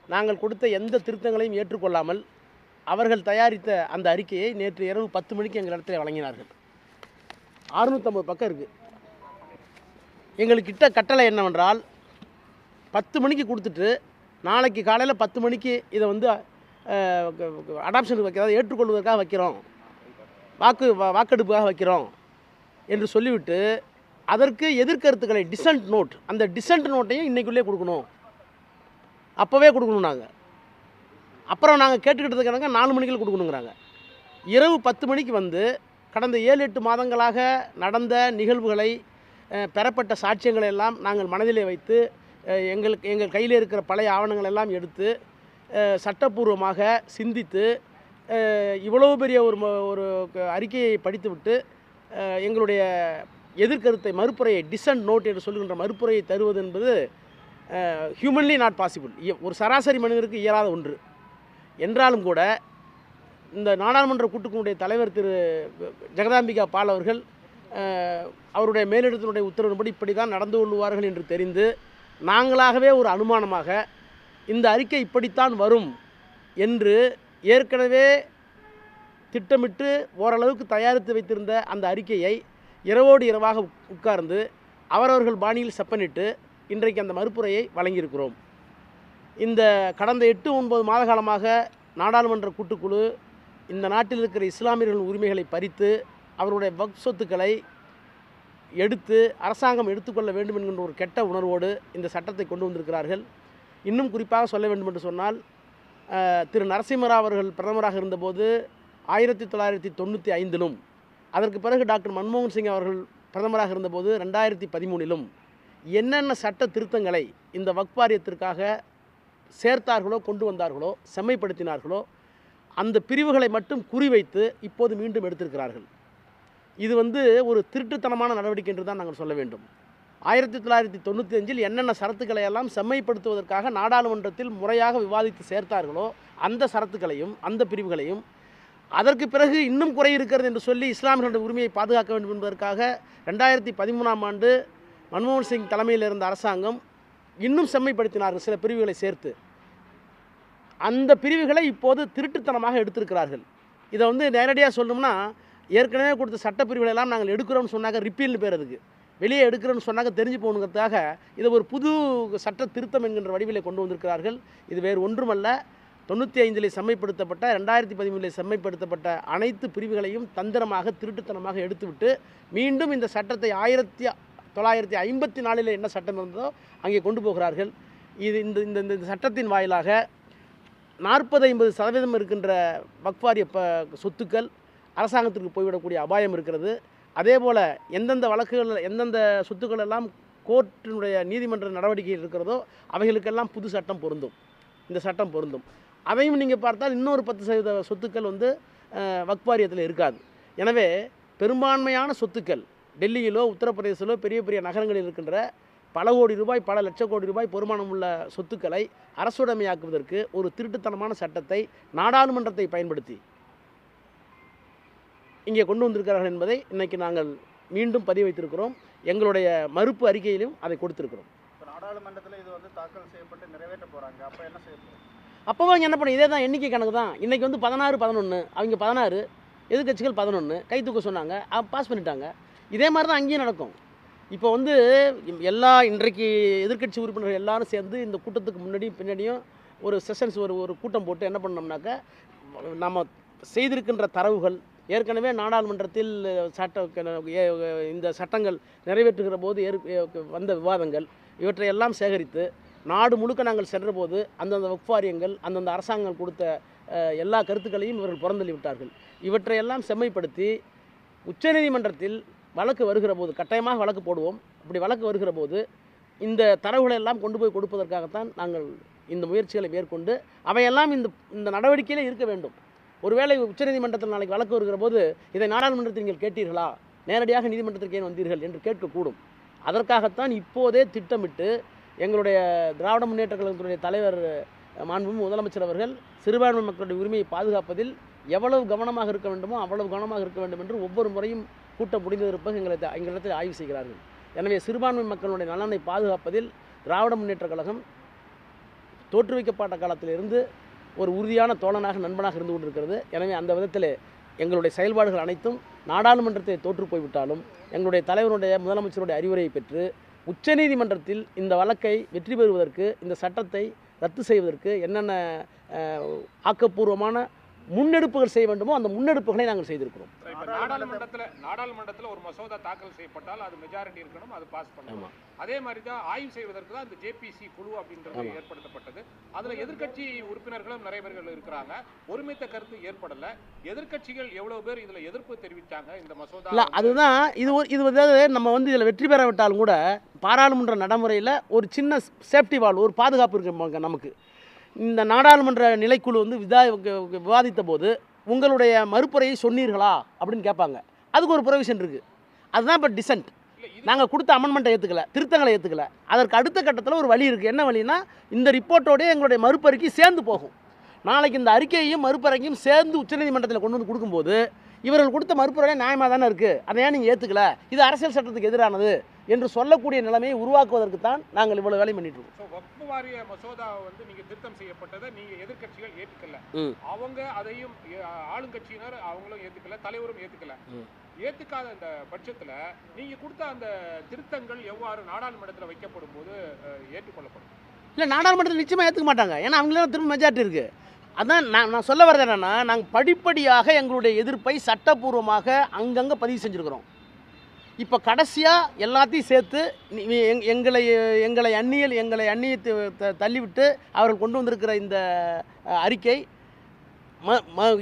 நாங்கள் கொடுத்த எந்த திருத்தங்களையும் ஏற்றுக்கொள்ளாமல் அவர்கள் தயாரித்த அந்த அறிக்கையை நேற்று இரவு 10 மணிக்கு எங்கள் இடத்துல வழங்கினார்கள். 650 பக்கம் இருக்குது. எங்களுக்கு கட்டளை என்னவென்றால் 10 மணிக்கு கொடுத்துட்டு நாளைக்கு காலையில் 10 மணிக்கு இதை வந்து அடாப்ஷனுக்கு வைக்கிறதா ஏற்றுக்கொள்வதற்காக வைக்கிறோம், வாக்கெடுப்புக்காக வைக்கிறோம் என்று சொல்லிவிட்டு அதற்கு எதிர்கருத்துக்களை டிசன்ட் நோட், அந்த டிசன்ட் நோட்டையும் இன்றைக்குள்ளே கொடுக்கணும், அப்போவே கொடுக்கணும். அப்புறம் நாங்கள் கேட்டுக்கிட்டதுக்காக 4 மணிக்கு கொடுக்கணுங்கிறாங்க. இரவு 10 மணிக்கு வந்து கடந்த 7-8 மாதங்களாக நடந்த நிகழ்வுகளை, பெறப்பட்ட சாட்சியங்களை எல்லாம் நாங்கள் மனதிலே வைத்து எங்கள் கையில் இருக்கிற பழைய ஆவணங்கள் எல்லாம் எடுத்து சட்டப்பூர்வமாக சிந்தித்து இவ்வளவு பெரிய ஒரு அறிக்கையை படித்துவிட்டு எங்களுடைய எதிர்கருத்தை மறுப்புரையை டிசன்ட் நோட் என்று சொல்கின்ற மறுப்புரையை தருவது என்பது ஹியூமன்லி நாட் பாசிபிள், ஒரு சராசரி மனிதருக்கு இயலாத ஒன்று. என்றாலும் கூட இந்த நாடாளுமன்ற கூட்டுக்குழுவுடைய தலைவர் திரு ஜெகதாம்பிகா பால் அவர்கள் அவருடைய மேலிடத்தினுடைய உத்தரவின்படி இப்படி தான் நடந்து கொள்வார்கள் என்று தெரிந்து நாங்களாகவே ஒரு அனுமானமாக இந்த அறிக்கை இப்படித்தான் வரும் என்று ஏற்கனவே திட்டமிட்டு ஓரளவுக்கு தயாரித்து வைத்திருந்த அந்த அறிக்கையை இரவோடு இரவாக உட்கார்ந்து அவரவர்கள் பாணியில் செப்பனிட்டு இன்றைக்கு அந்த மறுப்புரையை வழங்கியிருக்கிறோம். இந்த கடந்த 8-9 மாத காலமாக நாடாளுமன்ற கூட்டுக்குழு இந்த நாட்டில் இருக்கிற இஸ்லாமியர்களின் உரிமைகளை பறித்து அவருடைய வக்ஃப் சொத்துக்களை எடுத்து அரசாங்கம் எடுத்துக்கொள்ள வேண்டும் என்கின்ற ஒரு கெட்ட உணர்வோடு இந்த சட்டத்தை கொண்டு வந்திருக்கிறார்கள். இன்னும் குறிப்பாக சொல்ல வேண்டும் என்று சொன்னால், திரு நரசிம்மராவ் அவர்கள் பிரதமராக இருந்தபோது 1995லும் அதற்கு பிறகு டாக்டர் மன்மோகன் சிங் அவர்கள் பிரதமராக இருந்தபோது 2013லும் என்னென்ன சட்ட திருத்தங்களை இந்த வக்ஃப் வாரியத்திற்காக சேர்த்தார்களோ, கொண்டு வந்தார்களோ, செம்மைப்படுத்தினார்களோ அந்த பிரிவுகளை மட்டும் குறிவைத்து இப்போது மீண்டும் எடுத்திருக்கிறார்கள். இது வந்து ஒரு திருட்டுத்தனமான நடவடிக்கை என்று தான் நாங்கள் சொல்ல வேண்டும். 1995இல் என்னென்ன சரத்துக்களை எல்லாம் செம்மைப்படுத்துவதற்காக நாடாளுமன்றத்தில் முறையாக விவாதித்து சேர்த்தார்களோ அந்த சரத்துக்களையும் அந்த பிரிவுகளையும் அதற்கு பிறகு இன்னும் குறை இருக்கிறது என்று சொல்லி இஸ்லாமியர்களுடைய உரிமையை பாதுகாக்க வேண்டும் என்பதற்காக 2013ஆம் ஆண்டு மன்மோகன் சிங் தலைமையில் இருந்த அரசாங்கம் இன்னும் செம்மைப்படுத்தினார்கள் சில பிரிவுகளை சேர்த்து. அந்த பிரிவுகளை இப்போது திருட்டுத்தனமாக எடுத்திருக்கிறார்கள். இதை வந்து நேரடியாக சொல்லணும்னா, ஏற்கனவே கொடுத்த சட்டப்பிரிவுகளை எல்லாம் நாங்கள் எடுக்கிறோம்னு சொன்னாக்க ரிப்பீல்னு பேர், அதுக்கு வெளியே எடுக்கிறோன்னு சொன்னாக்க தெரிஞ்சு போகணுங்கிறதுக்காக இதை ஒரு புது சட்ட திருத்தம் என்கின்ற வடிவிலே கொண்டு வந்திருக்கிறார்கள். இது வேறு ஒன்றுமல்ல, 95இலே செம்மைப்படுத்தப்பட்ட 2013இலே செம்மைப்படுத்தப்பட்ட அனைத்து பிரிவுகளையும் தந்திரமாக திருட்டுத்தனமாக எடுத்துவிட்டு மீண்டும் இந்த சட்டத்தை 1954இல் என்ன சட்டம் இருந்ததோ அங்கே கொண்டு போகிறார்கள். இது இந்த சட்டத்தின் வாயிலாக 40-50% இருக்கின்ற வக்ஃப் வாரிய சொத்துக்கள் அரசாங்கத்திற்கு போய்விடக்கூடிய அபாயம் இருக்கிறது. அதே போல் எந்தெந்த வழக்குகள், எந்தெந்த சொத்துக்கள் எல்லாம் கோர்ட்டினுடைய நீதிமன்ற நடவடிக்கைகள் இருக்கிறதோ அவைகளுக்கெல்லாம் புது சட்டம் பொருந்தும், இந்த சட்டம் பொருந்தும். அதையும் நீங்கள் பார்த்தால் இன்னொரு 10% சொத்துக்கள் வந்து வக்ஃப் வாரியத்தில் இருக்காது. எனவே பெரும்பான்மையான சொத்துக்கள் டெல்லியிலோ உத்தரப்பிரதேசிலோ பெரிய பெரிய நகரங்களில் இருக்கின்ற பல கோடி ரூபாய், பல லட்சம் கோடி ரூபாய் பெருமானம் உள்ள சொத்துக்களை அரசுடைமையாக்குவதற்கு ஒரு திருட்டுத்தனமான சட்டத்தை நாடாளுமன்றத்தை பயன்படுத்தி இங்கே கொண்டு வந்திருக்கிறார்கள் என்பதை இன்றைக்கி நாங்கள் மீண்டும் பதிவு வைத்திருக்கிறோம். எங்களுடைய மறுப்பு அறிக்கையிலும் அதை கொடுத்திருக்கிறோம். நாடாளுமன்றத்தில் இது வந்து தாக்கல் செய்யப்பட்டு நிறைவேற்ற போகிறாங்க, அப்போ என்ன செய்யப்படும்? அப்போவும் இங்கே என்ன பண்ண, இதே தான் எண்ணிக்கை கணக்கு தான். இன்றைக்கி வந்து 16-11, அவங்க 16, எதிர்கட்சிகள் 11 கை தூக்க சொன்னாங்க, பாஸ் பண்ணிட்டாங்க. இதே மாதிரி தான் அங்கேயும் நடக்கும். இப்போ வந்து இன்றைக்கு எதிர்கட்சி உறுப்பினர்கள் எல்லாரும் சேர்ந்து இந்த கூட்டத்துக்கு முன்னாடியும் பின்னாடியும் ஒரு செஷன்ஸ், ஒரு கூட்டம் போட்டு என்ன பண்ணோம்னாக்கா, நம்ம செய்திருக்கின்ற தரவுகள், ஏற்கனவே நாடாளுமன்றத்தில் இந்த சட்டங்கள் நிறைவேற்றுகிற போது வந்த விவாதங்கள், இவற்றையெல்லாம் சேகரித்து நாடு முழுக்க நாங்கள் சென்றபோது அந்தந்த வக்ஃப் வாரியங்கள், அந்தந்த அரசாங்கம் கொடுத்த எல்லா கருத்துக்களையும் இவர்கள் புறந்தள்ளி விட்டார்கள். இவற்றையெல்லாம் செம்மைப்படுத்தி உச்சநீதிமன்றத்தில் வழக்கு வருகிற போது கட்டாயமாக வழக்கு போடுவோம். அப்படி வழக்கு வருகிற போது இந்த தரவுகளை எல்லாம் கொண்டு போய் கொடுப்பதற்காகத்தான் நாங்கள் இந்த முயற்சிகளை மேற்கொண்டு அவையெல்லாம் இந்த நடவடிக்கையிலே இருக்க வேண்டும். ஒருவேளை உச்சநீதிமன்றத்தில் நாளைக்கு வழக்கு வருகிற போது இதை நாடாளுமன்றத்தில் நீங்கள் கேட்டீர்களா, நேரடியாக நீதிமன்றத்திற்கு ஏன் வந்தீர்கள் என்று கேட்கக்கூடும். அதற்காகத்தான் இப்போதே திட்டமிட்டு எங்களுடைய திராவிட முன்னேற்ற கழகத்தினுடைய தலைவர் மாண்புமிகு முதலமைச்சர் அவர்கள் சிறுபான்மை மக்களுடைய உரிமையை பாதுகாப்பதில் எவ்வளவு கவனமாக இருக்க வேண்டுமோ அவ்வளவு கவனமாக இருக்க வேண்டும் என்று ஒவ்வொரு முறையும் கூட்டம் முடிந்ததற்கு எங்களிடத்தில் ஆய்வு செய்கிறார்கள். எனவே சிறுபான்மை மக்களுடைய நலனை பாதுகாப்பதில் திராவிட முன்னேற்ற கழகம் தோற்றுவிக்கப்பட்ட காலத்திலிருந்து ஒரு உறுதியான தோழனாக நண்பனாக இருந்து கொண்டிருக்கிறது. எனவே அந்த விதத்தில் எங்களுடைய செயல்பாடுகள் அனைத்தும் நாடாளுமன்றத்தை தோற்று போய்விட்டாலும் எங்களுடைய தலைவருடைய முதலமைச்சருடைய அறிவுரையை பெற்று உச்சநீதிமன்றத்தில் இந்த வழக்கை வெற்றி பெறுவதற்கு, இந்த சட்டத்தை ரத்து செய்வதற்கு என்னென்ன ஆக்கப்பூர்வமான முன்னெடுப்புகள் செய்ய வேண்டுமோ அந்த முன்னெடுப்புகளை நாங்கள் செய்திருக்கிறோம். நாடாளுமன்றத்தில் ஒரு மசோதா தாக்கல் செய்யப்பட்டால் அது மெஜாரிட்டி இருக்கணும், அது பாஸ் பண்ணணும். அதே மாதிரி தான் ஆய்வு செய்வதற்கு தான் இந்த ஜேபிசி குழு அப்படின்றது ஏற்படுத்தப்பட்டது. அதில் எதிர்க்கட்சி உறுப்பினர்களும் நிறைய பேர்கள் இருக்கிறாங்க. ஒருமித்த கருத்து ஏற்படலை. எதிர்க்கட்சிகள் எவ்வளவு பேர் இதில் எதிர்ப்பு தெரிவித்தாங்க இந்த மசோதா? இல்லை, அதுதான் இது வந்து நம்ம வந்து இதில் வெற்றி பெறாவிட்டாலும் கூட பாராளுமன்ற நடைமுறையில் ஒரு சின்ன சேஃப்டி வால்வ், ஒரு பாதுகாப்பு இருக்கு நமக்கு. இந்த நாடாளுமன்ற நிலைக்குழு வந்து விவாதித்த போது உங்களுடைய மறுப்புரையை சொன்னீர்களா அப்படின்னு கேட்பாங்க. அதுக்கு ஒரு ப்ரொவிஷன் இருக்குது. அதுதான் இப்போ டிசன்ட். நாங்கள் கொடுத்த அமெண்ட்மெண்ட்டை ஏற்றுக்கல, திருத்தங்களை ஏற்றுக்கல. அதற்கு அடுத்த கட்டத்தில் ஒரு வழி இருக்குது. என்ன வழின்னா, இந்த ரிப்போர்ட்டோடய எங்களுடைய மறுப்பறிக்கை சேர்ந்து போகும். நாளைக்கு இந்த அறிக்கையையும் மறுப்பறிக்கையும் சேர்ந்து உச்சநீதிமன்றத்தில் கொண்டு வந்து கொடுக்கும்போது இவர்கள் கொடுத்த மறுப்புரையே நியாயமாக தானே இருக்குது, அதை ஏன் நீங்கள் ஏற்றுக்கல, இது அரசியல் சட்டத்துக்கு எதிரானது என்று சொல்லக்கூடிய நிலைமையை உருவாக்குவதற்கு தான் நாங்கள் இவ்வளோ வேலை பண்ணிட்டு இருக்கோம். வக்ஃப் வாரிய மசோதாவை வந்து நீங்கள் திருத்தம் செய்யப்பட்டதை நீங்கள் எதிர்க்கட்சிகள் ஏற்றுக்கல, அவங்க அதையும் ஆளுங்கட்சியினர் அவங்களும் ஏற்றுக்கல, தலைவரும் ஏற்றுக்கல. ஏற்றுக்காத அந்த பட்சத்தில் நீங்கள் கொடுத்த அந்த திருத்தங்கள் எவ்வாறு நாடாளுமன்றத்தில் வைக்கப்படும் போது ஏற்றுக்கொள்ளப்படும்? இல்லை, நாடாளுமன்றத்தில் நிச்சயமாக ஏற்றுக்க மாட்டாங்க. ஏன்னா அவங்களாம் திரும்ப மெஜாரிட்டி இருக்குது. அதான் நான் சொல்ல வர்றது என்னென்னா, நாங்கள் படிப்படியாக எங்களுடைய எதிர்ப்பை சட்டப்பூர்வமாக அங்கங்கே பதிவு செஞ்சுருக்கிறோம். இப்போ கடைசியாக எல்லாத்தையும் சேர்த்து எங்களை அந்நியத்தை தள்ளிவிட்டு அவர்கள் கொண்டு வந்திருக்கிற இந்த அறிக்கை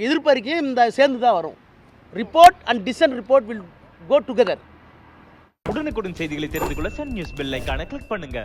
எதிர்ப்பு அறிக்கையும் இந்த சேர்ந்து தான் வரும். Report and dissent report will go together. உடனுக்குடன் செய்திகளை தெரிந்து கொள்ள சன் நியூஸ் பெல் ஐகானை கிளிக் பண்ணுங்க.